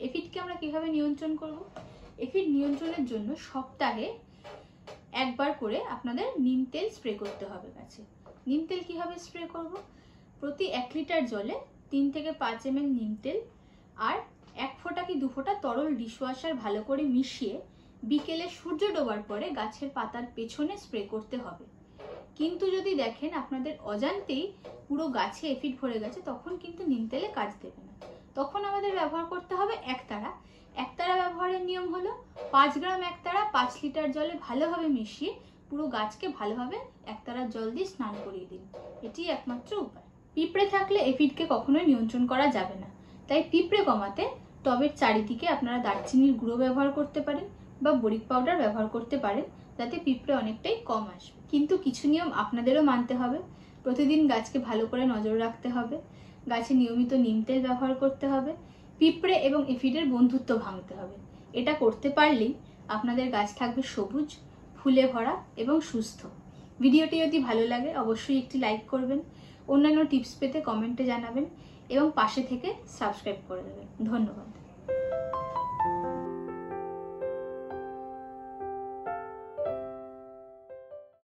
এফিডকে আমরা কিভাবে নিয়ন্ত্রণ করব? এফিড নিয়ন্ত্রণের জন্য সপ্তাহে একবার করে আপনাদের নিম তেল স্প্রে করতে হবে গাছে। নিম তেল কিভাবে স্প্রে করব? প্রতি 1 লিটার জলে 3 থেকে 5 ml নিম তেল আর 1 ফোঁটা কি 2 ফোঁটা তরল ডিশওয়াশার ভালো করে মিশিয়ে বিকেলে সূর্য ডোবার পরে গাছের পাতার পেছনে স্প্রে করতে হবে। কিন্তু যদি দেখেন আপনাদের অজান্তেই পুরো গাছে এফিড ভরে গেছে, তখন কিন্তু নিম তেলে কাজ দেবে না। তখন আমাদের ব্যবহার করতে হবে একতারা। একতারা ব্যবহারের নিয়ম হলো 5 গ্রাম একতারা 5 লিটার জলে ভালোভাবে মিশিয়ে পুরো গাছকে ভালোভাবে একতারার জল দিয়ে স্নান করিয়ে দিন। এটি একমাত্র উপায়। পিঁপড়ে থাকলে এফিডকে কখনোই নিয়ন্ত্রণ করা যাবে না। তাই পিঁপড়ে কমাতে টবের চারিদিকে আপনারা দারচিনির গুঁড়ো ব্যবহার করতে পারেন বা বরিক পাউডার ব্যবহার করতে পারেন, যাতে পিঁপড়ে অনেকটাই কম আসবে। কিন্তু কিছু নিয়ম আপনাদেরও মানতে হবে। প্রতিদিন গাছকে ভালো করে নজর রাখতে হবে, গাছে নিয়মিত নিম তেল ব্যবহার করতে হবে, পিঁপড়ে এবং এফিডের বন্ধুত্ব ভাঙতে হবে। এটা করতে পারলেই আপনাদের গাছ থাকবে সবুজ, ফুলে ভরা এবং সুস্থ। ভিডিওটি যদি ভালো লাগে অবশ্যই একটি লাইক করবেন, অন্যান্য টিপস পেতে কমেন্টে জানাবেন এবং পাশে থেকে সাবস্ক্রাইব করে দেবেন। ধন্যবাদ।